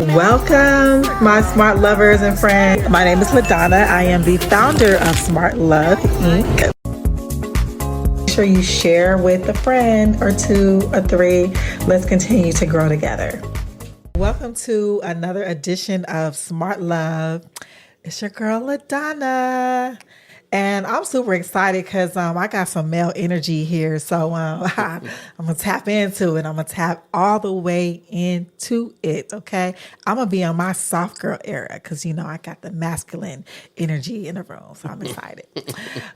Welcome, my smart lovers and friends. My name is LaDonna. I am the founder of Smart Love Inc. Make sure you share with a friend or two or three. Let's continue to grow together. Welcome to another edition of Smart Love. It's your girl LaDonna. And I'm super excited because I got some male energy here. So I'm going to tap into it. I'm going to tap all the way into it, okay? I'm going to be on my soft girl era because, I got the masculine energy in the room. So I'm excited.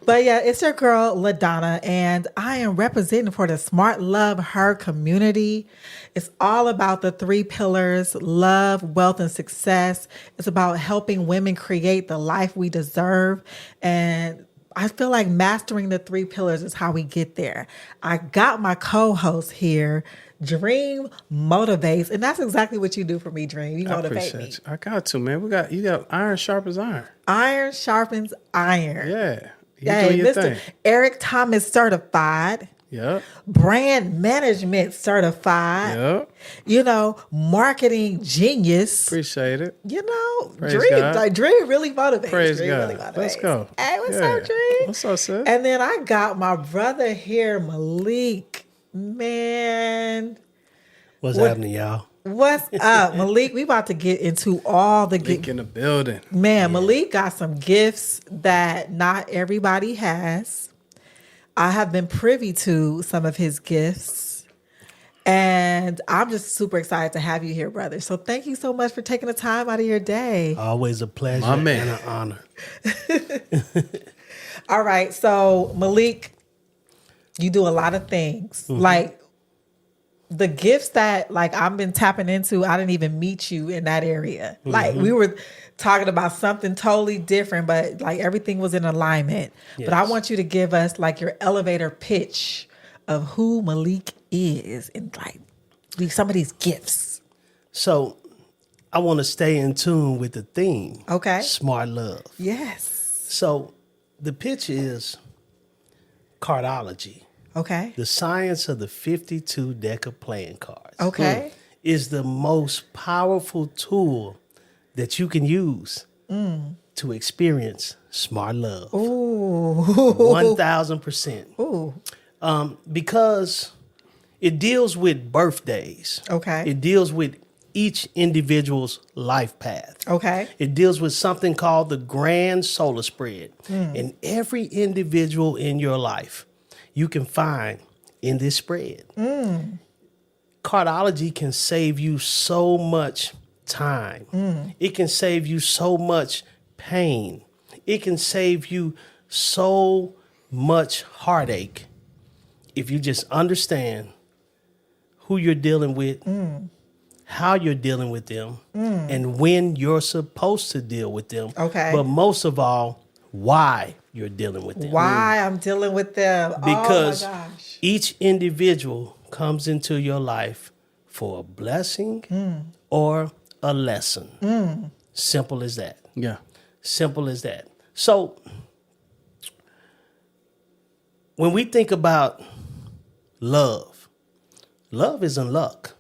But yeah, it's your girl, LaDonna, and I am representing for the Smart Love Her community. It's all about the 3 pillars: love, wealth, and success. It's about helping women create the life we deserve. And I feel like mastering the 3 pillars is how we get there. I got my co-host here. Dream motivates, and that's exactly what you do for me, Dream. You motivate me. I got to, man. You got iron sharpens iron. Iron sharpens iron. Yeah. Hey, Mr. Eric Thomas certified. Yep. Brand management certified. Yep. Marketing genius. Appreciate it. Praise Dream, God. Dream really motivates. Praise Dream God. really motivates. Let's go. Hey, what's up, Dream? What's up, sis? And then I got my brother here, Malik. Man. What's happening, y'all? What's up, Malik? We about to get into all the Malik in the building. Man, Malik got some gifts that not everybody has. I have been privy to some of his gifts, and I'm just super excited to have you here, brother. So thank you so much for taking the time out of your day. Always a pleasure and an honor. All right. So Malik, you do a lot of things. Mm-hmm. Like the gifts that I've been tapping into, I didn't even meet you in that area. Mm-hmm. Like we were talking about something totally different, but everything was in alignment. Yes. But I want you to give us your elevator pitch of who Malik is and some of these gifts. So I want to stay in tune with the theme. Okay. Smart love. Yes. So the pitch is Cardology. Okay. The science of the 52 deck of playing cards. Okay. Is the most powerful tool that you can use to experience smart love. Ooh. 1,000%. Ooh. Because it deals with birthdays. Okay. It deals with each individual's life path. Okay. It deals with something called the grand solar spread. And every individual in your life you can find in this spread. Cardology can save you so much time. It can save you so much pain. It can save you so much heartache if you just understand who you're dealing with, how you're dealing with them, and when you're supposed to deal with them. Okay. But most of all, why you're dealing with them. Why I'm dealing with them. Because each individual comes into your life for a blessing or a lesson. Simple as that. Yeah. Simple as that. So when we think about love, love isn't luck.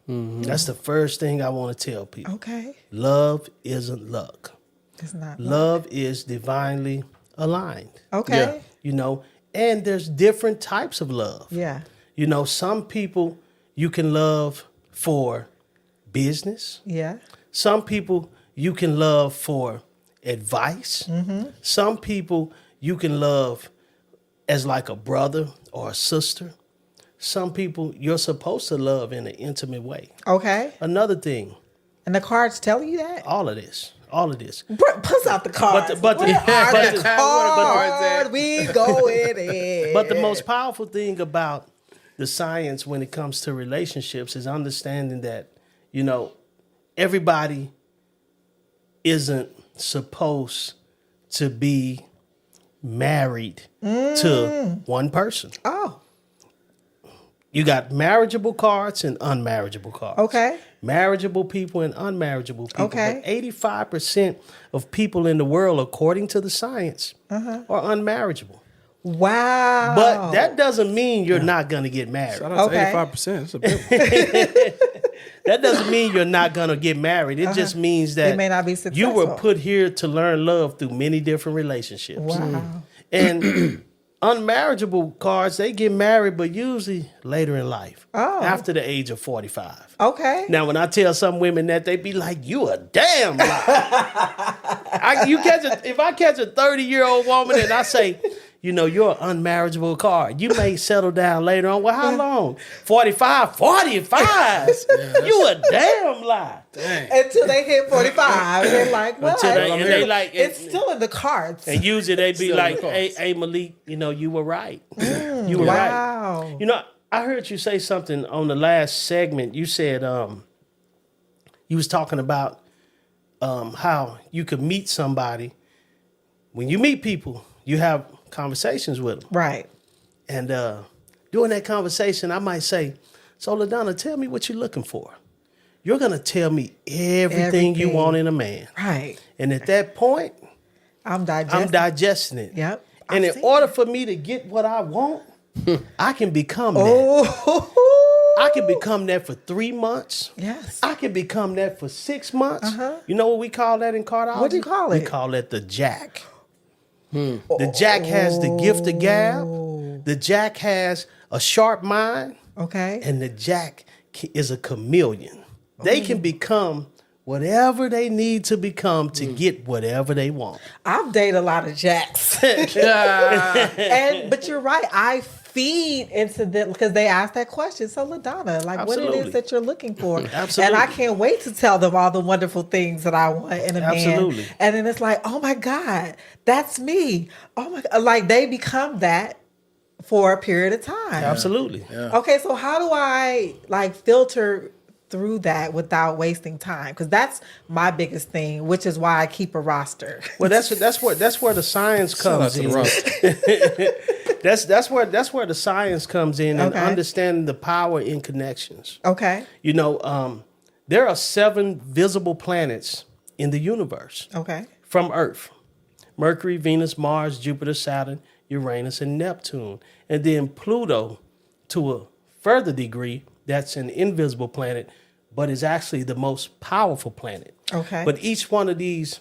That's the first thing I want to tell people. Okay. Love isn't luck. It's not love is divinely aligned. Okay. Yeah. And there's different types of love. Yeah. Some people you can love for business. Yeah. Some people you can love for advice. Some people you can love as like a brother or a sister. Some people you're supposed to love in an intimate way. Okay. Another thing. And the cards tell you that? All of this. Puss out the cards. But the card we going in. But the most powerful thing about the science when it comes to relationships is understanding that, everybody isn't supposed to be married to one person. Oh. You got marriageable cards and unmarriageable cards. Okay. Marriageable people and unmarriageable people. Okay. But 85% of people in the world, according to the science, are unmarriageable. Wow. But that doesn't mean you're not going to get married. Shout out to 85%. That's a big one. That doesn't mean you're not gonna get married. It just means that It may not be you successful. were put here to learn love through many different relationships. Wow. And unmarriageable cards, they get married, but usually later in life, after the age of 45. Okay. Now, when I tell some women that, they be like, "You a damn lie." If I catch a 30-year-old woman and I say, you're an unmarriageable card, you may settle down later on. Well, how long? 45? 45? You a damn lie. Dang. Until they hit 45. They're like, what? It's and still in the cards. And usually they be Still like, in the cards. hey, Malik, you were right. You were Wow. right. I heard you say something on the last segment. You said you was talking about how you could meet somebody. When you meet people, you have conversations with them. Right. And during that conversation, I might say, "So, LaDonna, tell me what you're looking for." You're going to tell me everything you want in a man. Right. And at that point, I'm I'm digesting it. Yep. And in order for me to get what I want, I can become that. Oh. I can become that for 3 months. Yes. I can become that for 6 months. You know what we call that in Cardology? What do you call it? We call that the jack. The jack has the gift of gab. The jack has a sharp mind. Okay. And the jack is a chameleon. They can become whatever they need to become to get whatever they want. I've dated a lot of jacks. But you're right. I feed into them because they ask that question. So, LaDonna, like what it is that you're looking for. Absolutely. And I can't wait to tell them all the wonderful things that I want in a Absolutely. man. And then it's like, oh my God, that's me. Oh my God. Like they become that for a period of time. Absolutely. Yeah. Okay, so how do I like filter through that without wasting time? Because that's my biggest thing, which is why I keep a roster. Well, that's where the science comes in. That's where the science comes in and understanding the power in connections. Okay. There are 7 visible planets in the universe. Okay. From Earth: Mercury, Venus, Mars, Jupiter, Saturn, Uranus, and Neptune. And then Pluto, to a further degree, that's an invisible planet, but is actually the most powerful planet. Okay. But each one of these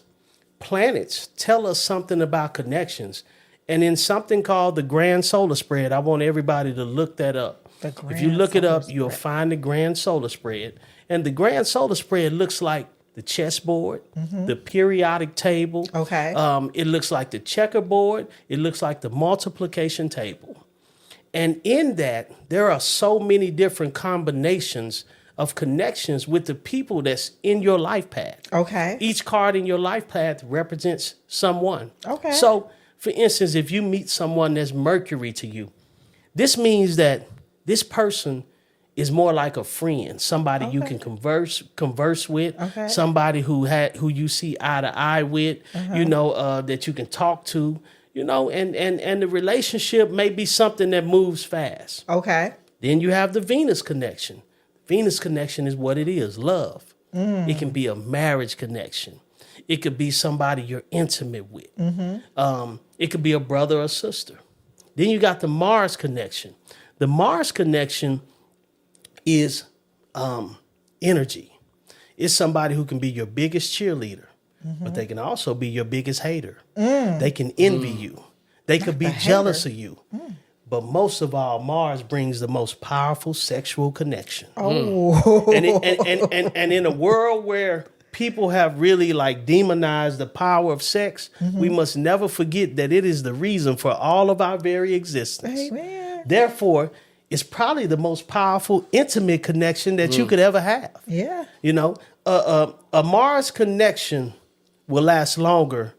planets tell us something about connections. And in something called the Grand Solar Spread, I want everybody to look that up. If you look it up, you'll find the Grand Solar Spread. And the Grand Solar Spread looks like the chessboard, the periodic table. Okay. It looks like the checkerboard. It looks like the multiplication table. And in that, there are so many different combinations of connections with the people that's in your life path. Okay. Each card in your life path represents someone. Okay. So, for instance, if you meet someone that's Mercury to you, this means that this person is more like a friend, somebody you can converse with, somebody who you see eye to eye with, that you can talk to. And the relationship may be something that moves fast. Okay. Then you have the Venus connection. Venus connection is what it is, love. It can be a marriage connection. It could be somebody you're intimate with. It could be a brother or sister. Then you got the Mars connection. The Mars connection is energy. It's somebody who can be your biggest cheerleader. But they can also be your biggest hater. They can envy you. They could be jealous of you. But most of all, Mars brings the most powerful sexual connection. Oh. And in a world where people have really demonized the power of sex, we must never forget that it is the reason for all of our very existence. Amen. Therefore, it's probably the most powerful, intimate connection that you could ever have. Yeah. A Mars connection will last longer.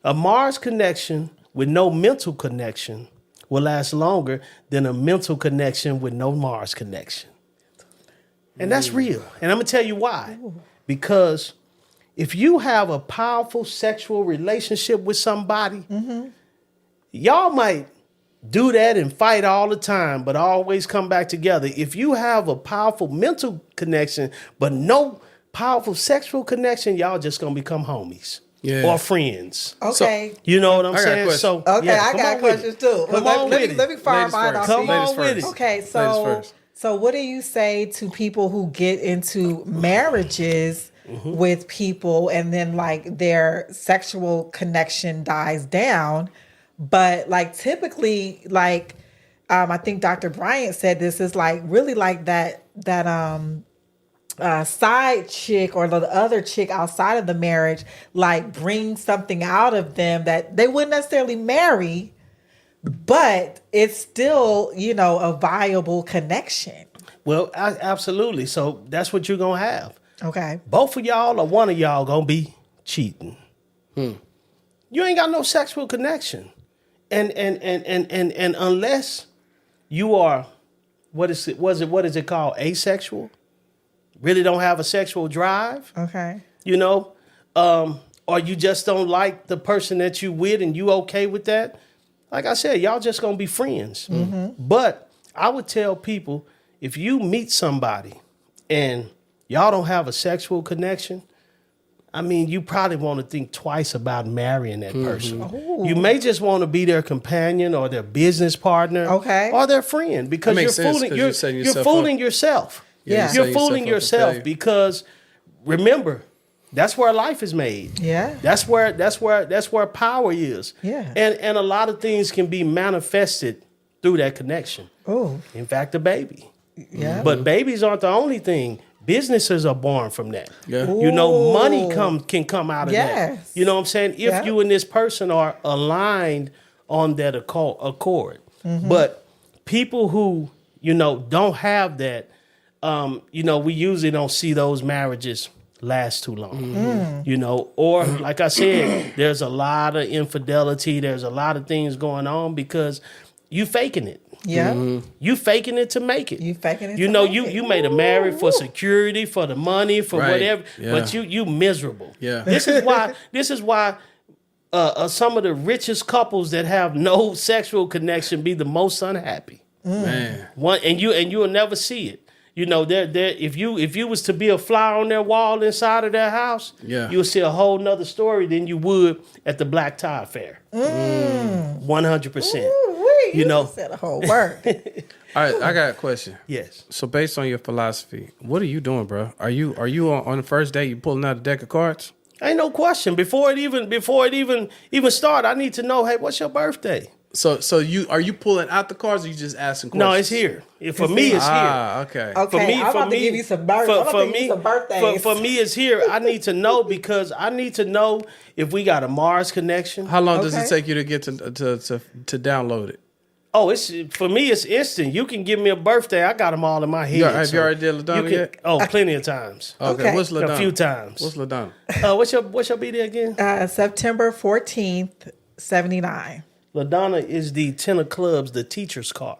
A Mars connection with no mental connection will last longer than a mental connection with no Mars connection. And that's real. And I'm going to tell you why. Because if you have a powerful sexual relationship with somebody, y'all might do that and fight all the time, but always come back together. If you have a powerful mental connection, but no powerful sexual connection, y'all just going to become homies. Or friends. Okay. You know what I'm saying? I got questions too. Come on with it. Let me fire mine off. Come on with it. Okay, so So what do you say to people who get into marriages with people and then like their sexual connection dies down, but like typically like I think Dr. Bryant said this is like really like that side chick or the other chick outside of the marriage like brings something out of them that they wouldn't necessarily marry, but it's still, you know, a viable connection. Well, absolutely. So that's what you're going to have. Okay. Both of y'all or one of y'all going to be cheating. You ain't got no sexual connection. And unless you are, what is it called? Asexual? Really don't have a sexual drive. Okay. You know, or you just don't like the person that you with and you okay with that. Like I said, y'all just going to be friends. But I would tell people, if you meet somebody and y'all don't have a sexual connection, I mean, you probably want to think twice about marrying that person. You may just want to be their companion or their business partner, Okay. or their friend, because you're fooling yourself. Yeah. You're fooling yourself because remember, that's where life is made. Yeah. That's where power is. Yeah. And a lot of things can be manifested through that connection. Oh. In fact, a baby. Yeah. But babies aren't the only thing. Businesses are born from that. Yeah. You know, money can come out of that. Yes. You know what I'm saying? If Yeah. you and this person are aligned on that accord. But people who, you know, don't have that, you know, we usually don't see those marriages last too long. You know, or like I said, there's a lot of infidelity. There's a lot of things going on because you faking it. Yeah. You faking it to make it. You faking it You to know, make you it. you made a marriage for security, for the money, for Right. whatever, Yeah. but you miserable. Yeah. This is why some of the richest couples that have no sexual connection be the most unhappy. Man. And you'll never see it. You know, if you was to be a fly on their wall inside of their house, Yeah. you'll see a whole nother story than you would at the Black Tie Fair. 100%. You know. said a whole word. All right, I got a question. Yes. So based on your philosophy, what are you doing, bro? Are you on the first date? You pulling out a deck of cards? Ain't no question. Before it even start, I need to know, hey, what's your birthday? So are you pulling out the cards, or you just asking questions? No, it's here. For me, it's here. Okay. Okay, I'm about to give you some birthdays. For me, it's here. I need to know because I need to know if we got a Mars connection. How long does Okay. it take you to get to download it? Oh, for me, it's instant. You can give me a birthday. I got them all in my head. Have you already did LaDonna yet? Oh, plenty of times. Okay. What's LaDonna? A few times. What's LaDonna? What's your birthday again? September 14th, 79. LaDonna is the 10 of clubs, the teacher's card.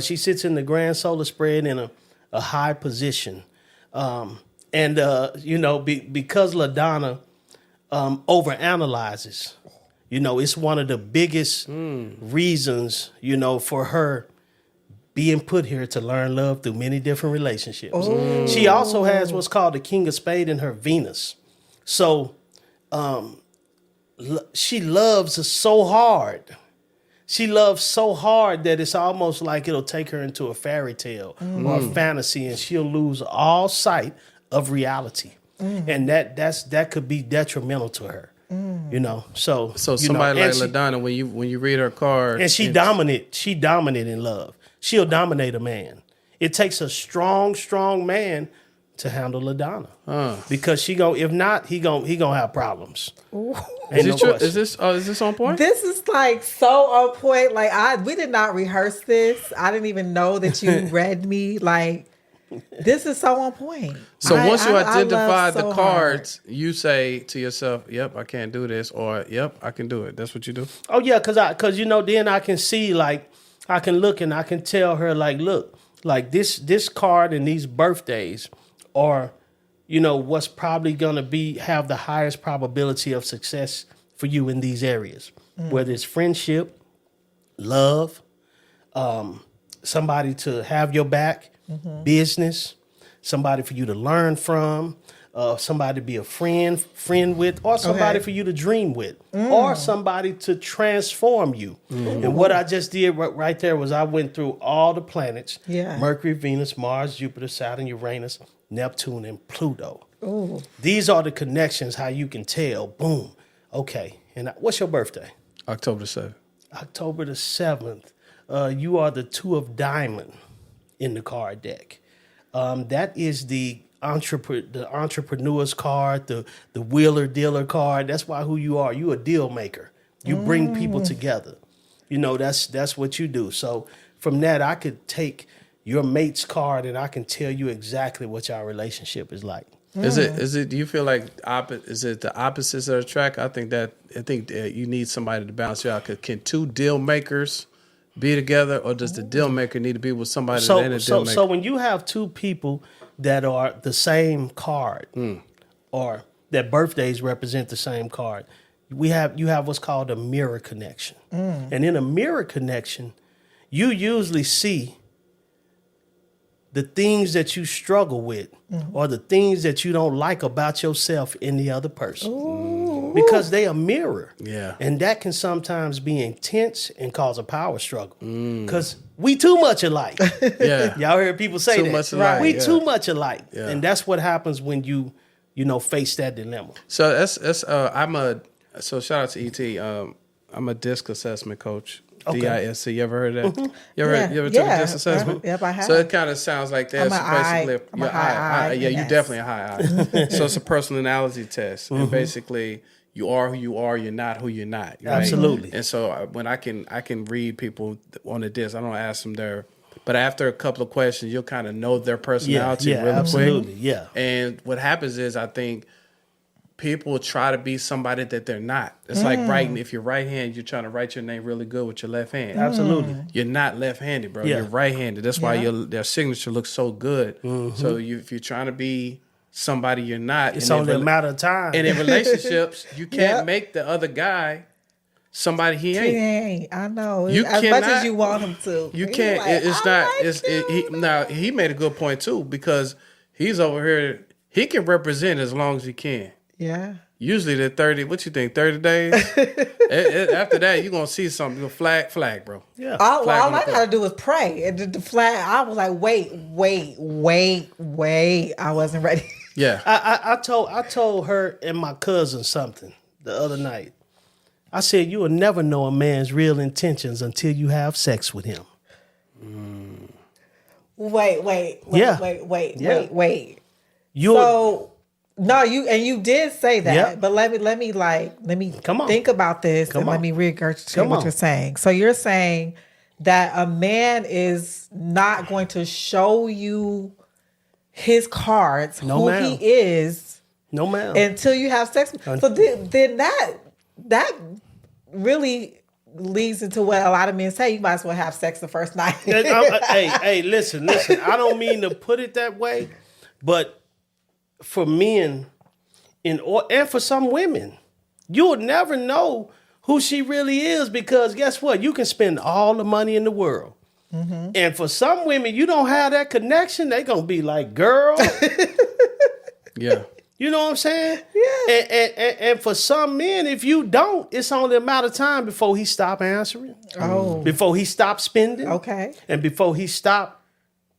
She sits in the grand solar spread in a high position. You know, because LaDonna overanalyzes, you know, it's one of the biggest reasons, you know, for her being put here to learn love through many different relationships. She also has what's called the King of Spades in her Venus. So she loves so hard. She loves so hard that it's almost like it'll take her into a fairy tale or a fantasy, and she'll lose all sight of reality. And that could be detrimental to her. You know, so somebody like LaDonna, when you read her card, and she dominant in love. She'll dominate a man. It takes a strong man to handle LaDonna because if not, he gonna have problems. Is this on point? This is like so on point. Like we did not rehearse this. I didn't even know that you read me. Like this is so on point. So once you I identify love the so cards, you say to yourself, "Yep, I can't do this," or "Yep, I can do it." That's what you do. Oh yeah, because you know, then I can see, like, I can look and I can tell her, like, look, like this card and these birthdays are, you know, what's probably gonna have the highest probability of success for you in these areas, whether it's friendship, love, somebody to have your back, business, somebody for you to learn from, somebody to be a friend with, or somebody for you to dream with, or somebody to transform you. And what I just did right there was I went through all the planets: Mercury, Venus, Mars, Jupiter, Saturn, Uranus, Neptune, and Pluto. Ooh. These are the connections, how you can tell. Boom. Okay. And what's your birthday? October the 7th. October the 7th. You are the 2 of diamond in the card deck. That is the entrepreneur's card, the wheeler dealer card. That's why who you are. You a deal maker. You bring people together. You know, that's what you do. So from that, I could take your mate's card and I can tell you exactly what your relationship is like. Is it? Do you feel like is it the opposites that attract? I think you need somebody to balance you out. Can 2 deal makers be together, or does the deal maker need to be with somebody that ain't a deal maker? So when you have 2 people that are the same card, or that birthdays represent the same card, you have what's called a mirror connection. And in a mirror connection, you usually see the things that you struggle with, or the things that you don't like about yourself in the other person. Ooh. Because they a mirror. Yeah. And that can sometimes be intense and cause a power struggle. Because we too much alike. Yeah. Y'all heard people say too that. Much alike, we too much alike. Yeah. And that's what happens when you face that dilemma. So so shout out to ET. I'm a DISC assessment coach. Okay. DISC, you ever heard of that? You ever took a DISC assessment? Yep, I have. So it kind of sounds like that. I'm a high I. Yeah, you definitely a high I. So it's a personality test, and basically you are who you are. You're not who you're not. Right? Absolutely. And so when I can read people on the DISC, I don't ask them but after a couple of questions, you'll kind of know their personality really absolutely. quick. Yeah. And what happens is, I think people try to be somebody that they're not. It's like writing. If you're right-handed, you're trying to write your name really good with your left hand. Absolutely. You're not left-handed, bro. Yeah. You're right-handed. That's why their signature looks so good. So if you're trying to be somebody you're not, it's only a matter of time. And in relationships, you can't make the other guy somebody he ain't. I know. You as much as you want him to. You can't. Like, now, he made a good point, too, because he's over here. He can represent as long as he can. Yeah. Usually the 30, what you think, 30 days? After that, you're going to see something. You're flag, bro. Yeah. All I got to do is pray. And the flag, I was like, wait. I wasn't ready. Yeah. I told her and my cousin something the other night. I said, you will never know a man's real intentions until you have sex with him. Wait. No, you did say that, but let me think about this let me regurgitate what you're saying. So you're saying that a man is not going to show you his cards, he is, until you have sex. So then that really leads into what a lot of men say. You might as well have sex the first night. hey, listen. I don't mean to put it that way, but for men and for some women, you'll never know who she really is, because guess what? You can spend all the money in the world. And for some women, you don't have that connection. They're going to be like, girl. Yeah. You know what I'm saying? Yeah. And for some men, if you don't, it's only a matter of time before he stop answering. Before he stop spending. Okay. And before he stop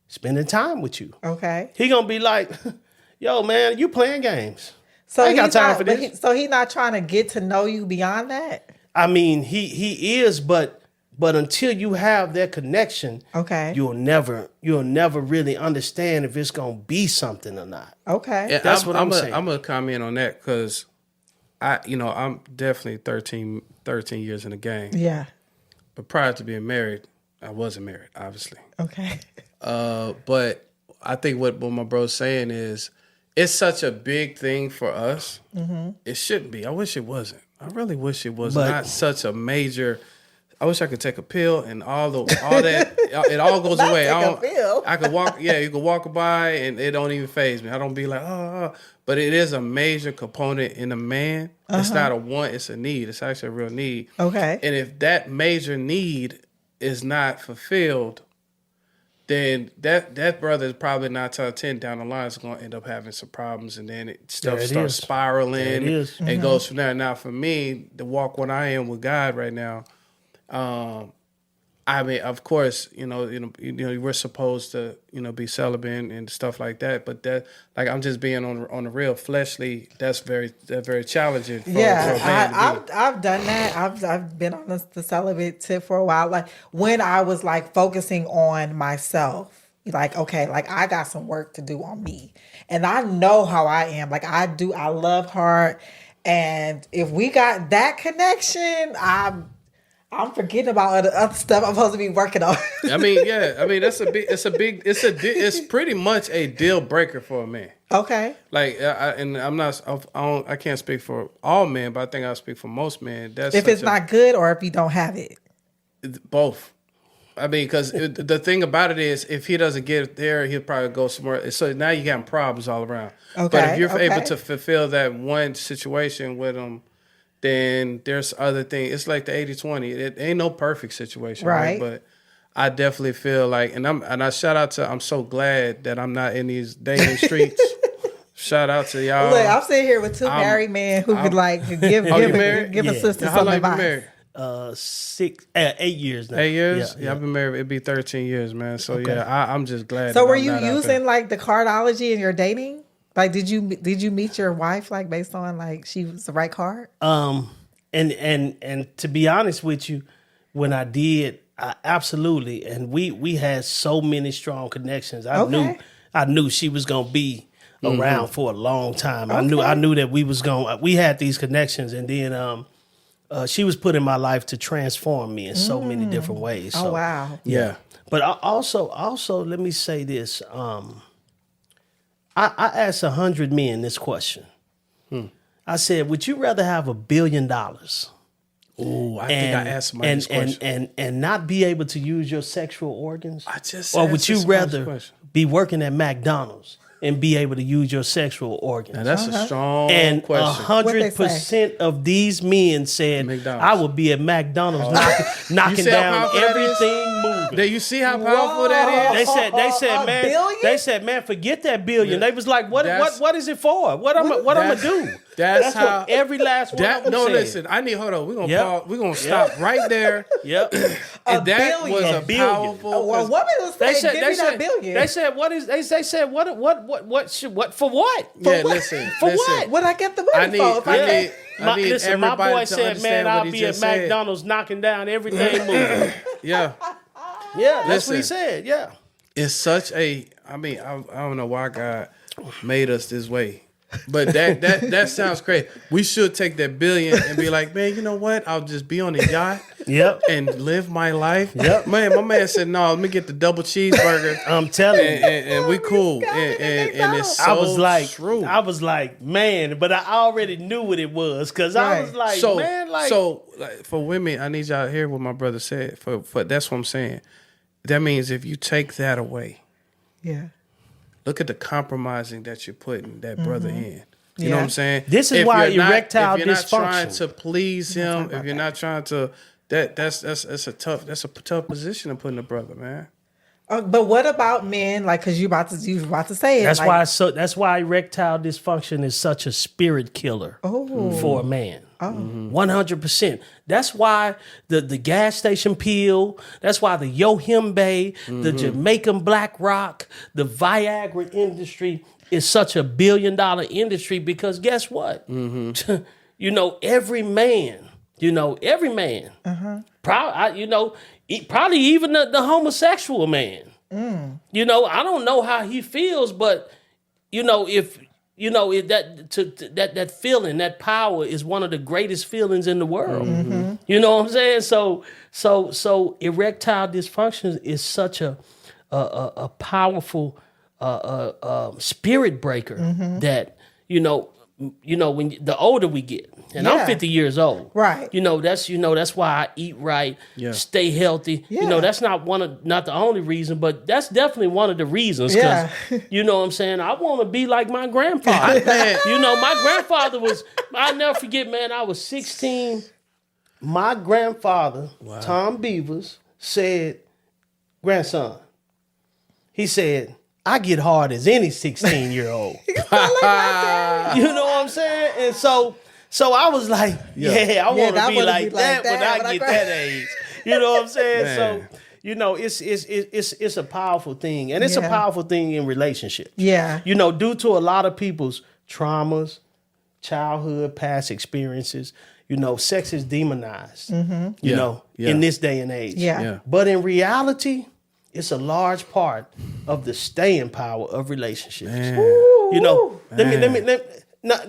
spending time with you. Okay. He going to be like, yo, man, you playing games. So I ain't got time for this. So he's not trying to get to know you beyond that? I mean, he is, but until you have that connection, you'll never really understand if it's gonna be something or not. Okay, yeah, that's what I'm saying. I'm gonna comment on that because I'm definitely 13 years in the game. Yeah, but prior to being married, I wasn't married, obviously. Okay, but I think what my bro's saying is, it's such a big thing for us. It shouldn't be. I wish it wasn't. I really wish it was not such a major. I wish I could take a pill and all that. It all goes away. I could walk. Yeah, you could walk by and it don't even faze me. I don't be like, But it is a major component in a man. It's not a want. It's a need. It's actually a real need. Okay. And if that major need is not fulfilled, then that brother is probably 9 times out of 10 down the line is going to end up having some problems, and then stuff starts spiraling and goes from there. Now, for me, the walk when I am with God right now, I mean, of course, we're supposed to, be celibate and stuff like that. But that, like, I'm just being on the real fleshly. That's very challenging. For a man to be. I've done that. I've been on the celibate tip for a while. Like when I was like focusing on myself, like okay, like I got some work to do on me, and I know how I am. Like I love hard, and if we got that connection, I'm forgetting about other stuff I'm supposed to be working on. I mean, yeah. I mean, it's pretty much a deal breaker for a man. Okay. Like, I can't speak for all men, but I think I'll speak for most men. That's if it's not good or if you don't have it. Both. I mean, because the thing about it is, if he doesn't get it there, he'll probably go somewhere. So now you're having problems all around. Okay. But if you're able to fulfill that one situation with him, then there's other things. It's like the 80-20. It ain't no perfect situation, right? But I definitely feel like, and I shout out to, I'm so glad that I'm not in these dating streets. Shout out to y'all. Look, I'm sitting here with two married men who could like give a sister some advice. 8 years now. 8 years? Yeah, I've been married. It'd be 13 years, man. So I'm just glad. So were you using like the Cardology in your dating? Like, did you meet your wife like based on like she was the right card? And to be honest with you, when I did, absolutely, and we had so many strong connections. I knew she was gonna be around for a long time. Okay. I knew that we had these connections, and then she was put in my life to transform me in so many different ways. So, oh wow! Yeah, but also let me say this. I asked 100 men this question. I said, would you rather have $1 billion? Oh, I think I asked somebody this question. And not be able to use your sexual organs? Or would you rather be working at McDonald's and be able to use your sexual organs? Now, that's a strong and question. 100% of these men said, McDonald's. I would be at McDonald's knocking down everything moving. Do you see how powerful that is? They said, man, forget that billion. They was like, what is it for? What I'm gonna do? That's how what every last one of them said. Listen, hold on. We're gonna pause. We're gonna stop right there. Yep. And that was a powerful. Well, woman was saying, give me that billion. They said, what is? They said, what for what? Listen. What? What I get the money for? My boy said, man, I'll be at McDonald's knocking down everything moving. Yeah. Yeah, that's what he said. Yeah. It's such a. I mean, I don't know why God made us this way. But that sounds crazy. We should take that billion and be like, man, you know what? I'll just be on a yacht and live my life. Yep. Man, my man said, no, let me get the double cheeseburger. I'm telling you. And we cool. And it's so true. I was like, man, but I already knew what it was because I was like, So for women, I need y'all to hear what my brother said. For that's what I'm saying. That means if you take that away. Yeah. Look at the compromising that you're putting that brother in. You know what I'm saying? This is why erectile dysfunction. If you're not trying to please him, if you're not trying to, that's a tough position to put in a brother, man. But what about men? Like, because you about to say it. That's why erectile dysfunction is such a spirit killer for a man. 100%. That's why the gas station pill. That's why the Yohimbe, the Jamaican Black Rock, the Viagra industry is such a $1 billion industry because guess what? Every man. Probably even the homosexual man. I don't know how he feels, but that feeling, that power is one of the greatest feelings in the world. You know what I'm saying? So erectile dysfunction is such a powerful spirit breaker that when the older we get, and I'm 50 years old, right? That's why I eat right, stay healthy. Yeah. That's not the only reason, but that's definitely one of the reasons. Because you know what I'm saying, I want to be like my grandfather. My grandfather was. I'll never forget, man. I was 16. My grandfather, Tom Beavers, said, "Grandson, He said, I get hard as any 16-year-old. You know what I'm saying? And so I was like, I want to be like that when I get that age. You know what I'm saying? Man. So, you know, it's a powerful thing. And it's a powerful thing in relationships. Yeah. You know, due to a lot of people's traumas, childhood, past experiences, you know, sex is demonized, you know, in this day and age. Yeah. But in reality, it's a large part of the staying power of relationships. Man. You know, let me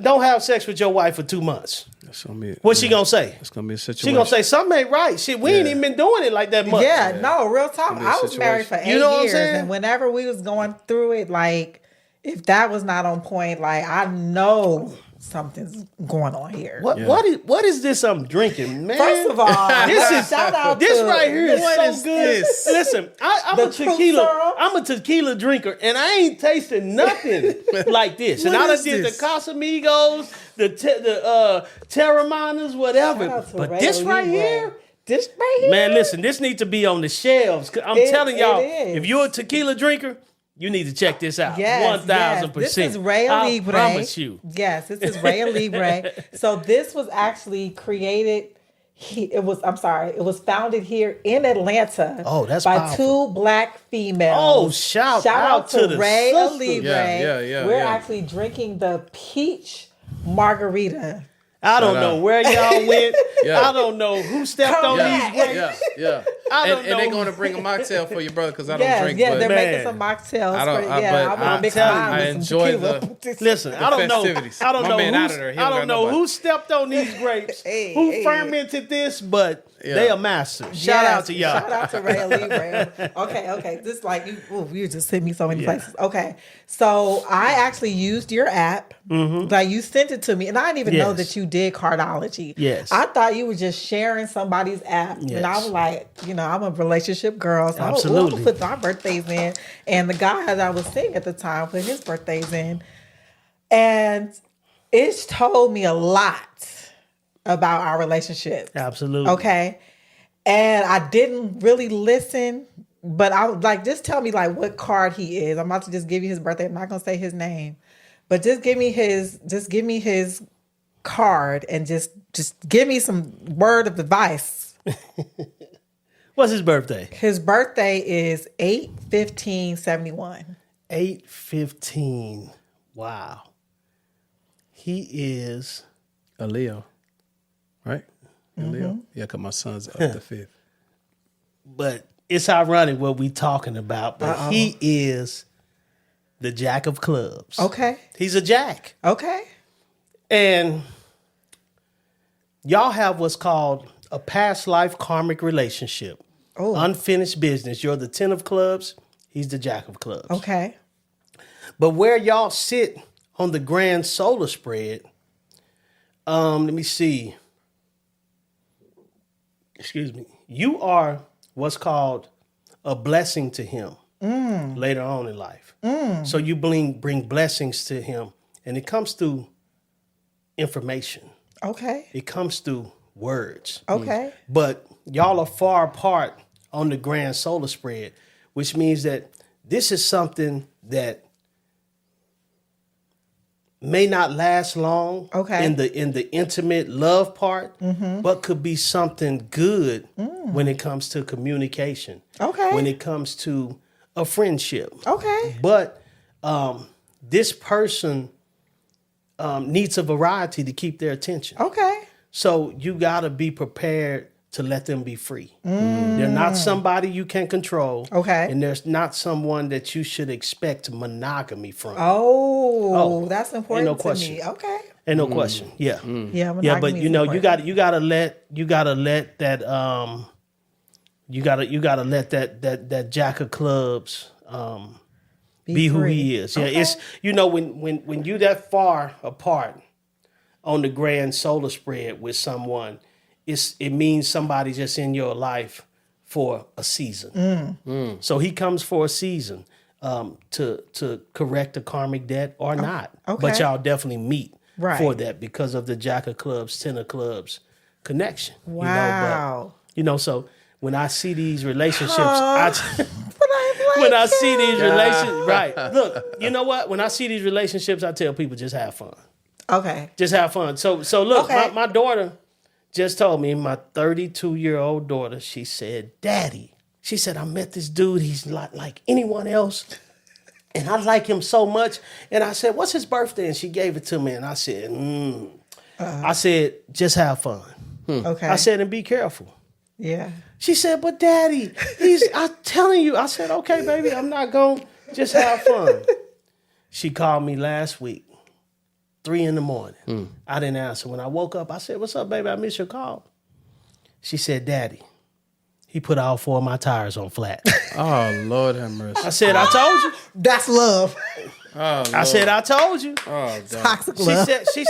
don't have sex with your wife for 2 months. That's gonna be, What's she gonna say? It's gonna be a situation. She gonna say something ain't right. Shit, we ain't even been doing it like that much. Yeah, no, real talk. I was married for 8 You know what I'm years, saying? and whenever we was going through it, like if that was not on point, like I know something's going on here. What is this I'm drinking, man? First of all, shout out this to right here is what so is good. this? Listen, I'm a tequila drinker, and I ain't tasting nothing like this. And I done did the Casamigos, the Terramanas, whatever. But this right here. This right here, Man, listen, this needs to be on the shelves. I'm telling y'all, is. if you're a tequila drinker, you need to check this out. Yes, 1,000%. This is Raya Libre. I promise you. Yes, this is Raya Libre. So this was actually created. It was founded here in Atlanta. Oh, that's by powerful. 2 Black females. Oh, shout out to the Raya sisters. Libre. We're actually drinking the peach margarita. I don't know where y'all went. I don't know who stepped on Correct. these grapes. I don't know. And they're going to bring a mocktail for your brother because I don't drink. Yeah, but they're Man. making some mocktails. I'm mix telling mine you, I with some enjoy tequila. Listen, I don't festivities. know. I don't My know man who. out of there. He I don't don't got know nobody. who stepped on these grapes. Who fermented this? But they are masters. Shout out to y'all. Shout out to Raya Libre. Okay. This like you just sent me so many places. Okay, so I actually used your app. Like you sent it to me, and I didn't even know that you did Cardology. Yes. I thought you were just sharing somebody's app, and I was like, I'm a relationship girl, so Absolutely. I'm gonna put my birthdays in, and the guy that I was seeing at the time put his birthdays in, and it's told me a lot about our relationship. Absolutely. Okay. And I didn't really listen, but I was like, just tell me like what card he is. I'm about to just give you his birthday. I'm not gonna say his name, but just give me his card and just give me some word of advice. What's his birthday? His birthday is 8/15/71. 8/15. Wow. He is A Leo, right? A Leo? Yeah, because my son's up the 5th. But it's ironic what we talking about. But he is the Jack of Clubs. Okay. He's a Jack. Okay. And y'all have what's called a past life karmic relationship. Oh. Unfinished business. You're the 10 of clubs. He's the Jack of clubs. Okay. But where y'all sit on the grand solar spread, let me see. Excuse me. You are what's called a blessing to him later on in life. So you bring blessings to him, and it comes through information. Okay. It comes through words. Okay. But y'all are far apart on the grand solar spread, which means that this is something that may not last long in the intimate love part, but could be something good when it comes to communication. Okay. When it comes to a friendship. Okay. But this person needs a variety to keep their attention. Okay. So you got to be prepared to let them be free. They're not somebody you can control. Okay. And there's not someone that you should expect monogamy from. Oh, that's important no to question. me. Okay. Ain't no question. Yeah. Yeah, Yeah, but monogamy you is know, important. you gotta let that you gotta let that Jack of clubs be who free. he is. Yeah, Okay. it's when you that far apart on the grand solar spread with someone, it means somebody just in your life for a season. So he comes for a season to correct a karmic debt or not. okay. But y'all definitely meet Right. for that because of the Jack of clubs, 10 of clubs connection. Wow. So when I see these relationships, But I'm like, when I see these relationships, right? Look, you know what? When I see these relationships, I tell people just have fun. Okay. Just have fun. So look, Okay. my daughter just told me, my 32-year-old daughter, she said, Daddy, she said, I met this dude. He's not like anyone else. And I like him so much. And I said, what's his birthday? And she gave it to me. And I said, I said, just have fun. Okay. I said, and be careful. Yeah. She said, but Daddy, I'm telling you. I said, okay, baby, I'm not going to just have fun. She called me last week. 3 a.m. I didn't answer. When I woke up, I said, what's up, baby? I missed your call. She said, Daddy, he put all 4 of my tires on flat. Oh, Lord have mercy. I said, I told you. That's love. Oh, Lord. I said, I told you. Oh, God. Toxic love. She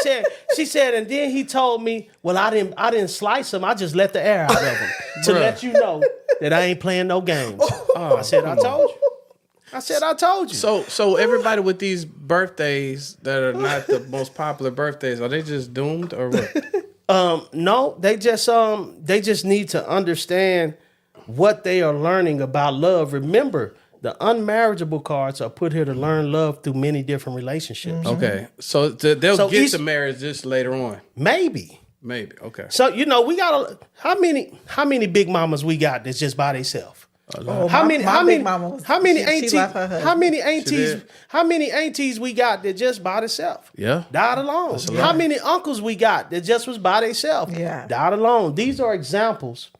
said, and then he told me, well, I didn't slice him. I just let the air out of him to let you know that I ain't playing no games. I said, I told you. I said, I told you. So everybody with these birthdays that are not the most popular birthdays, are they just doomed or what? No, they just need to understand what they are learning about love. Remember, the unmarriageable cards are put here to learn love through many different relationships. Okay. So they'll get to marriage just later on. Maybe. Okay. So, we got how many big mamas we got that's just by themselves? How many aunties we got that just by themselves? Yeah. Died alone. How many uncles we got that just was by themselves? Yeah. Died alone. These are examples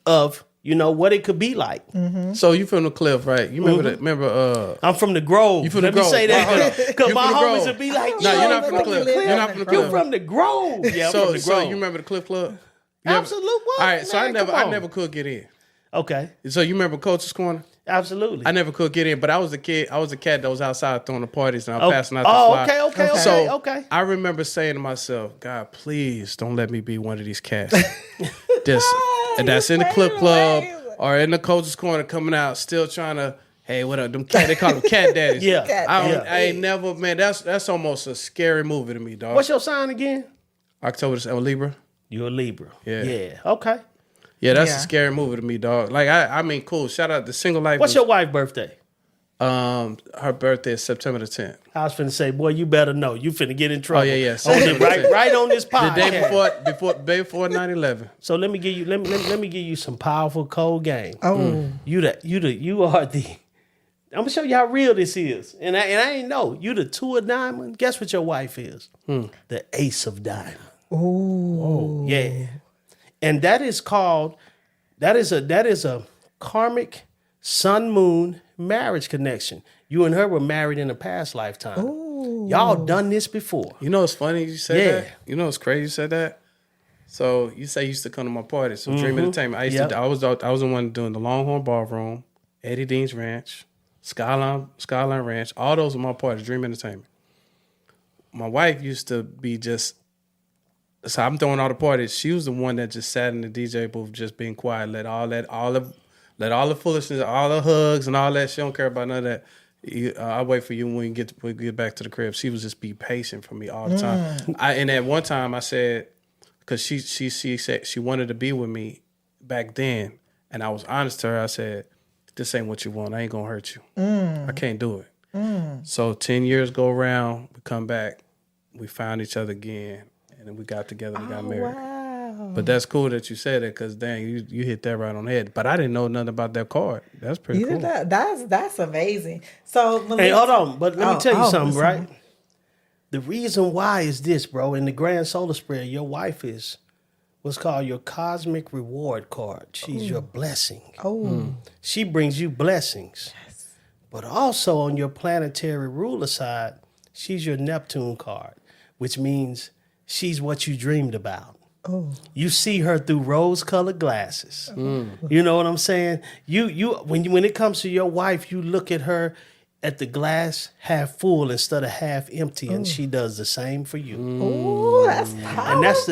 of, what it could be like. Mm-hmm. So you from the cliff, right? You remember that? Remember? I'm from the Grove. You from the Grove? Let me say that because my from the homies Grove. would be like, No, you're not from the cliff. cliff. You're not from the cliff. You from the Grove? Yeah, I'm from the Grove. So you remember the Cliff Club? Absolutely. What? All right. So Man, I never could get in. Okay. So you remember Coach's Corner? Absolutely. I never could get in, but I was a kid. I was a cat that was outside throwing the parties and I was passing out the fly. Okay. I remember saying to myself, God, please don't let me be one of these cats. That's in the Clip Club or in the Coach's Corner coming out, still trying to, hey, what up? Them cat, they call them cat daddies. Yeah. I ain't never, man, that's almost a scary movie to me, dog. What's your sign again? October, Libra. You're a Libra. Yeah. Yeah. Okay. Yeah, that's a scary movie to me, dog. Like, I mean, cool. Shout out to Single Life. What's your wife's birthday? Her birthday is September the 10th. I was finna say, boy, you better know. You finna get in trouble. Oh, yeah. Right on this podcast. The day before 9/11. So let me give you some powerful cold game. Oh. You are the. I'm gonna show you how real this is. And I ain't know. You the 2 of diamond. Guess what your wife is? The ace of diamond. Ooh. Yeah. And that is a karmic sun moon marriage connection. You and her were married in a past lifetime. Ooh. Y'all done this before. You know what's funny you said that? You know what's crazy you said that? So you say you used to come to my parties. So Dream Entertainment. I was the one doing the Longhorn Ballroom, Eddie Dean's Ranch, Skyline Ranch. All those were my parties, Dream Entertainment. My wife used to be so I'm throwing all the parties. She was the one that just sat in the DJ booth, just being quiet, let all the foolishness, all the hugs and all that. She don't care about none of that. I'll wait for you when we get back to the crib. She was just be patient for me all the time. And at one time I said, because she said she wanted to be with me back then, and I was honest to her. I said, "This ain't what you want. I ain't gonna hurt you. I can't do it." So 10 years go around, we come back, we found each other again. And then we got together, we got married. Wow. But that's cool that you said it, because dang, you hit that right on the head. But I didn't know nothing about that card. That's pretty cool. That's amazing. So Malik, hey, hold on, but let me tell you something, right? Listen. The reason why is this, bro. In the Grand Solar Spread, your wife is what's called your cosmic reward card. She's your blessing. She brings you blessings. Yes. But also on your planetary ruler side, she's your Neptune card, which means she's what you dreamed about. Oh. You see her through rose-colored glasses. You know what I'm saying? When it comes to your wife, you look at her at the glass half full instead of half empty, and she does the same for you. Ooh, that's powerful. And that's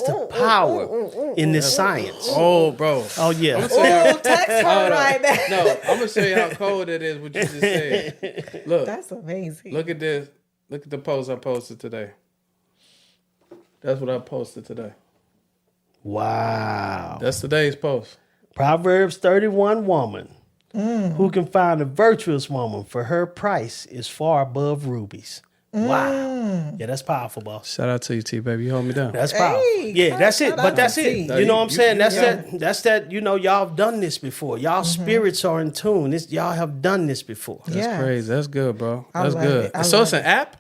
the power in this science. Oh, bro. Oh yeah. Text her right now. No, I'm gonna show you how cold it is. What you just said. Look, That's amazing. look at this. Look at the post I posted today. That's what I posted today. Wow. That's today's post. Proverbs 31 woman Who can find a virtuous woman? For her price is far above rubies. Wow. Yeah, that's powerful, boss. Shout out to you, T, baby. You hold me down. That's powerful. Yeah, that's it. But that's it. No, You know what I'm saying? That's yeah. That's that, y'all have done this before. Y'all spirits are in tune. Y'all have done this before. That's crazy. That's good, bro. That's love good. it. So it's an app?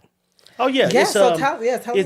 Oh, yeah. Yeah, It's, so tell us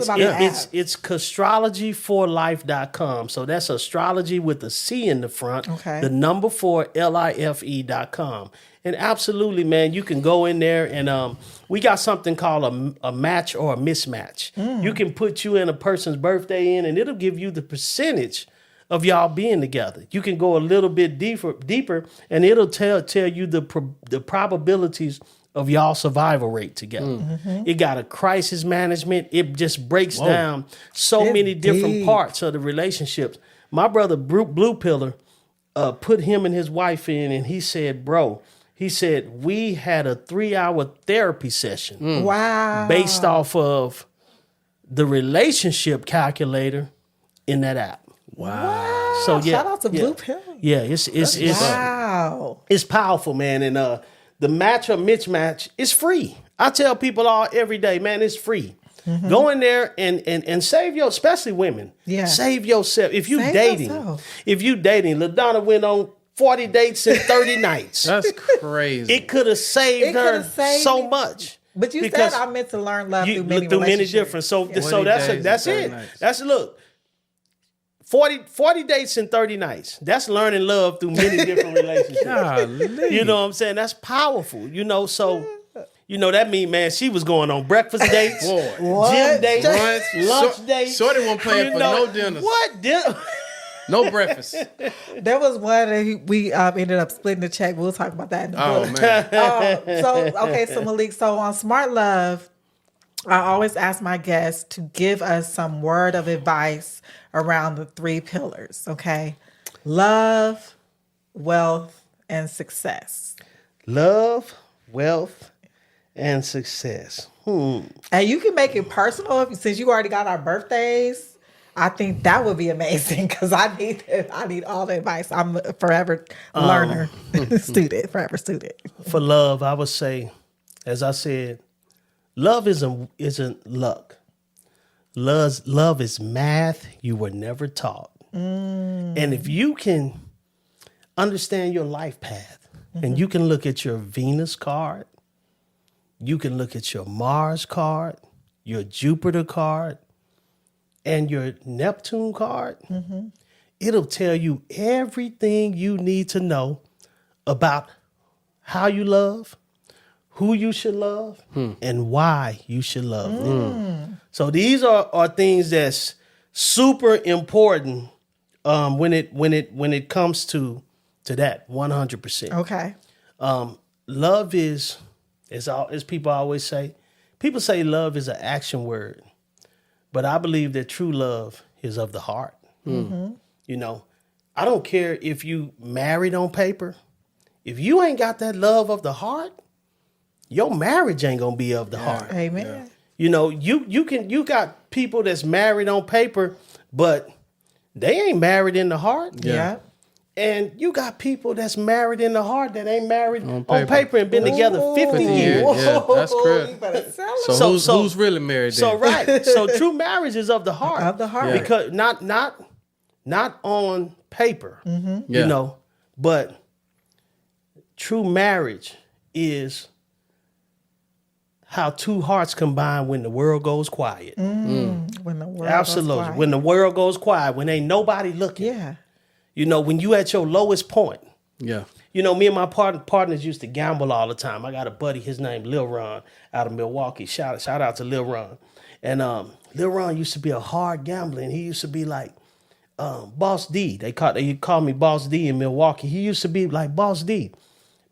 about the app. It's Cardology4life.com. So that's astrology with a C in the front. Okay. The number 4, LIFE.com. And absolutely, man, you can go in there and we got something called a match or a mismatch. You can put you in a person's birthday and it'll give you the percentage of y'all being together. You can go a little bit deeper and it'll tell you the probabilities of y'all survival rate together. It got a crisis management. It just breaks down so many different parts of the relationships. My brother, Blue Pillar, put him and his wife in and he said, bro, we had a 3-hour therapy session. Wow. Based off of the relationship calculator in that app. Wow. So yeah. Shout out to Blue Pill. Yeah, it's Wow. it's powerful, man. And the match or mismatch is free. I tell people every day, man, it's free. Go in there and save especially women. Yeah. Save yourself. If you Save dating, yourself. LaDonna went on 40 dates in 30 nights. That's crazy. It could have saved her saved so me. much. But you Because said I meant to learn love you through many through many relationships. different. So 20 that's days that's and it. 30 nights. That's look. 40 dates in 30 nights. That's learning love through many different relationships. Golly. You know what I'm saying? That's powerful. So that mean, man, she was going on breakfast dates, Boy. gym dates, Brunch. lunch dates. Shorty won't play for no dinners. What? No breakfast. There was one that we ended up splitting the check. We'll talk about that in the Oh, book. man. So Malik, so on Smart Love, I always ask my guests to give us some word of advice around the 3 pillars, okay? Love, wealth, and success. Love, wealth, and success. And you can make it personal since you already got our birthdays. I think that would be amazing because I need all the advice. I'm a forever learner, forever student. For love, I would say, as I said, love isn't luck. Love is math you were never taught. And if you can understand your life path and you can look at your Venus card, you can look at your Mars card, your Jupiter card, and your Neptune card, it'll tell you everything you need to know about how you love, who you should love, and why you should love them. So these are things that's super important when it comes to that 100%. Okay. Love is, as people always say, people say love is an action word. But I believe that true love is of the heart. I don't care if you married on paper. If you ain't got that love of the heart, your marriage ain't gonna be of the heart. Amen. You got people that's married on paper, but they ain't married in the heart. Yeah. And you got people that's married in the heart that ain't married on paper and been together 50 years. Yeah, that's correct. You better sell it. So who's really married then? So right. So true marriage is of the heart. Of the heart. Yeah. Because not on paper. Yeah. But true marriage is how two hearts combine when the world goes quiet. When the world Absolutely. goes quiet. When the world goes quiet, when ain't nobody looking. Yeah. When you at your lowest point. Yeah. Me and my partners used to gamble all the time. I got a buddy, his name Lil Ron, out of Milwaukee. Shout out to Lil Ron. And Lil Ron used to be a hard gambler, and he used to be like Boss D. They called me Boss D in Milwaukee. He used to be like, Boss D,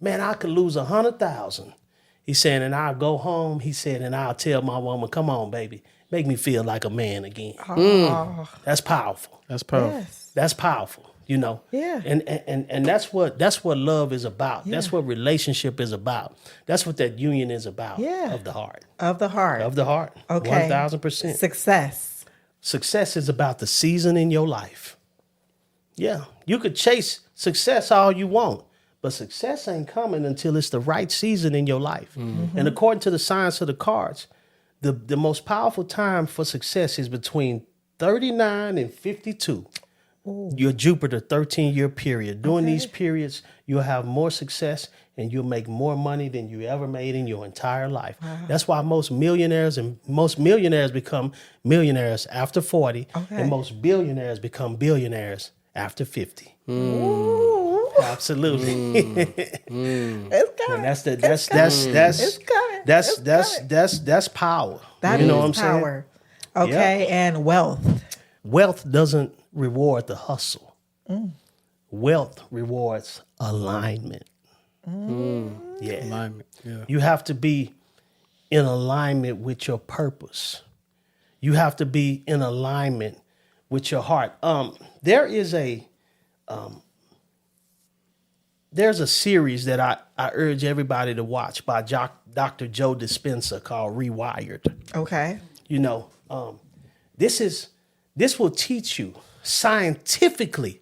man, I could lose 100,000. He said, and I'll go home. He said, and I'll tell my woman, come on, baby, make me feel like a man again. That's powerful. That's powerful. Yes. That's powerful. Yeah. And that's what love is about. That's what relationship is about. That's what that union is about. Yeah. Of the heart. Of the heart. Of the heart. Okay. 1,000%. Success. Success is about the season in your life. Yeah. You could chase success all you want, But success ain't coming until it's the right season in your life. And according to the science of the cards, the most powerful time for success is between 39 and 52. Your Jupiter 13-year period. During these periods, you'll have more success and you'll make more money than you ever made in your entire life. Wow. That's why most millionaires become millionaires after 40, and most billionaires become billionaires after 50. Absolutely. It's coming. And that's power. That you know is what I'm power. saying? Okay, and wealth. Wealth doesn't reward the hustle. Wealth rewards alignment. Yeah. Alignment. Yeah. You have to be in alignment with your purpose. You have to be in alignment with your heart. There's a series that I urge everybody to watch by Dr. Joe Dispenza called Rewired. Okay. You know, this will teach you scientifically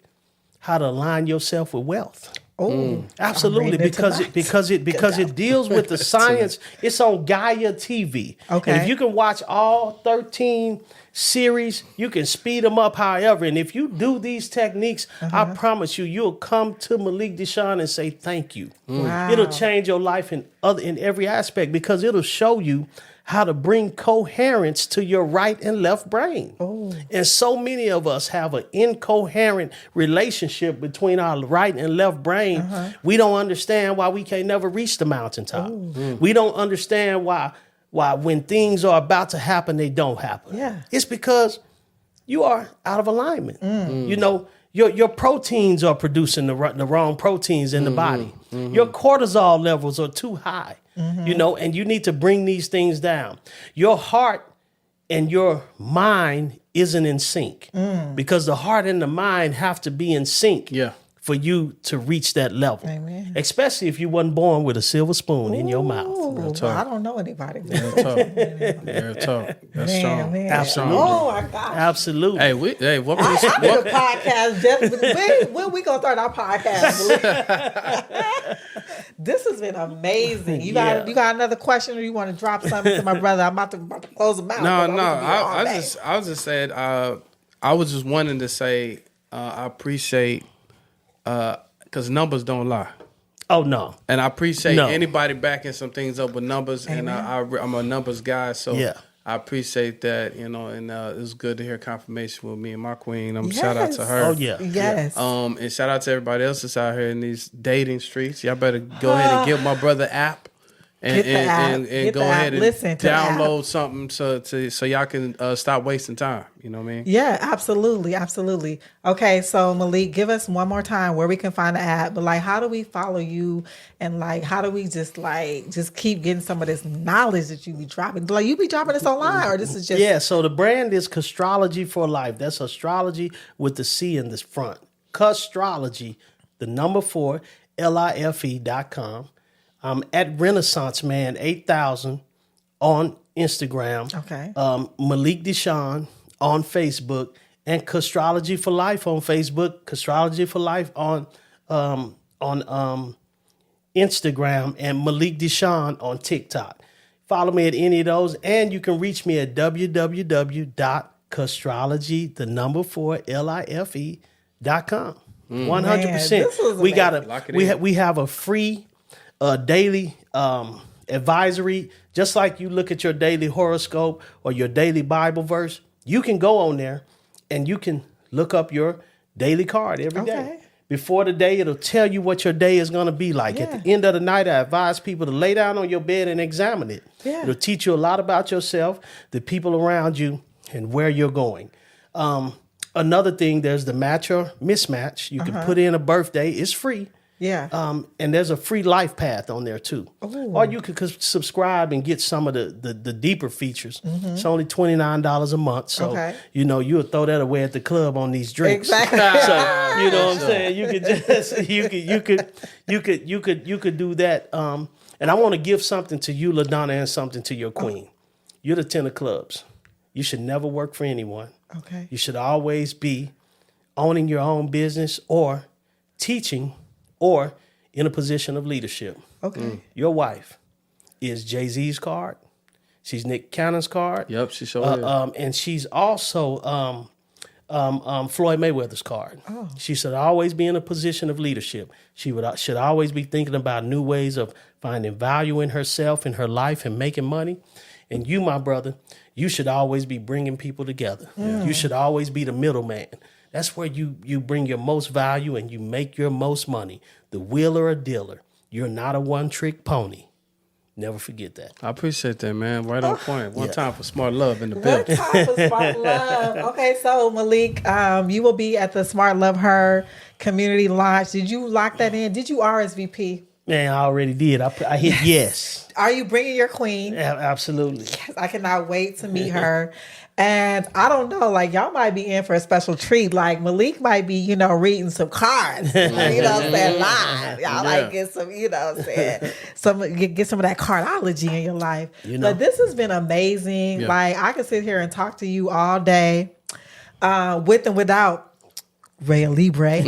how to align yourself with wealth. Oh, absolutely, because it deals with the science. It's on Gaia TV. Okay. And if you can watch all 13 series, you can speed them up however. And if you do these techniques, I promise you'll come to Malik Deshaun and say thank you. Wow. It'll change your life in every aspect, because it'll show you how to bring coherence to your right and left brain. Oh. And so many of us have an incoherent relationship between our right and left brain. We don't understand why we can't never reach the mountaintop. We don't understand why when things are about to happen, they don't happen. Yeah. It's because you are out of alignment. You know, your proteins are producing the wrong proteins in the body. Your cortisol levels are too high. You know, and you need to bring these things down. Your heart and your mind isn't in sync, because the heart and the mind have to be in sync for you to reach that level. Amen. Especially if you wasn't born with a silver spoon in your mouth. Well, I don't know anybody. Real talk. That's strong. Man. Absolutely. Oh my gosh. Absolutely. Hey, what was I did a podcast. When we gonna start our podcast? This has been amazing. You got another question, or you want to drop something to my brother? I'm about to close him out. No. I was just saying. I was just wanting to say I appreciate because numbers don't lie. Oh no. And I appreciate anybody backing some things up with numbers. Amen. And I'm a numbers guy, so I appreciate that, you know, and it was good to hear confirmation with me and my queen. Shout out to her. Oh yeah. Yes. And shout out to everybody else that's out here in these dating streets. Y'all better go ahead and give my brother app. And go ahead and download something so y'all can stop wasting time. You know what I mean? Yeah, absolutely. Okay, so Malik, give us one more time where we can find the app. But like, how do we follow you? And like, how do we just keep getting some of this knowledge that you be dropping? Like, you be dropping this online, or this is just... Yeah, so the brand is Cardology for Life. That's astrology with the C in the front. Cardology, the number 4, LIFE.com. I'm at Renaissance Man 8000 on Instagram. Okay. Malik Deshaun on Facebook, and Cardology for Life on Facebook. Cardology for Life on Instagram, and Malik Deshaun on TikTok. Follow me at any of those, and you can reach me at www.cardology, the number 4, LIFE.com. 100%. We have a free daily advisory. Just like you look at your daily horoscope or your daily Bible verse, you can go on there and you can look up your daily card every day. Before the day, it'll tell you what your day is going to be like. Yeah. At the end of the night, I advise people to lay down on your bed and examine it. Yeah. It'll teach you a lot about yourself, the people around you, and where you're going. Another thing, there's the match or mismatch. You can put in a birthday. It's free. Yeah. And there's a free life path on there too. Ooh. Or you could subscribe and get some of the deeper features. It's only $29 a month. So, you know, you'll throw that away at the club on these drinks. Exactly. So, you know what I'm saying? You could just, you could do that. And I want to give something to you, LaDonna, and something to your queen. You're the 10 of clubs. You should never work for anyone. Okay. You should always be owning your own business or teaching or in a position of leadership. Okay. Your wife is Jay-Z's card. She's Nick Cannon's card. Yep, she sure is. And she's also Floyd Mayweather's card. Oh. She should always be in a position of leadership. She should always be thinking about new ways of finding value in herself, in her life, and making money. And you, my brother, you should always be bringing people together. You should always be the middleman. That's where you bring your most value and you make your most money. The wheeler or dealer. You're not a one-trick pony. Never forget that. I appreciate that, man. Right on point. One Yeah. time for Smart Love in the One building. time for Smart Love. Okay, so Malik, you will be at the Smart Love Her community launch. Did you lock that in? Did you RSVP? Man, I already did. I hit yes. Are you bringing your queen? Absolutely. I cannot wait to meet her. And I don't know, like y'all might be in for a special treat. Like Malik might be, reading some cards, you know what I'm saying, live. Y'all like get some, you know what I'm saying, get some of that cardology in your life. But this has been amazing. Yeah. Like I could sit here and talk to you all day, with and without Ray Libre.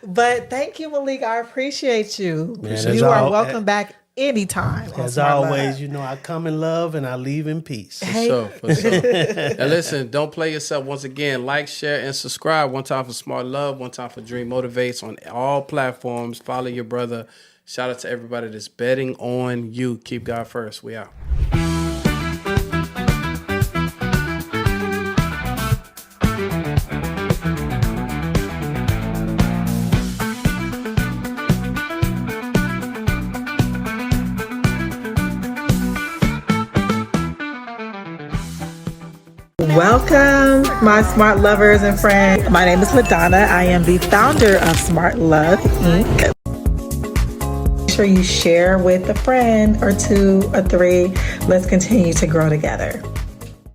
But thank you, Malik. I appreciate you. Man, You are welcome back anytime. As always, I come in love and I leave in peace. For sure. And listen, don't play yourself. Once again, like, share, and subscribe. One time for Smart Love, one time for Dream Motivates on all platforms. Follow your brother. Shout out to everybody that's betting on you. Keep God first. We out. Welcome, my smart lovers and friends. My name is LaDonna. I am the founder of Smart Love Inc. Make sure you share with a friend or two or three. Let's continue to grow together.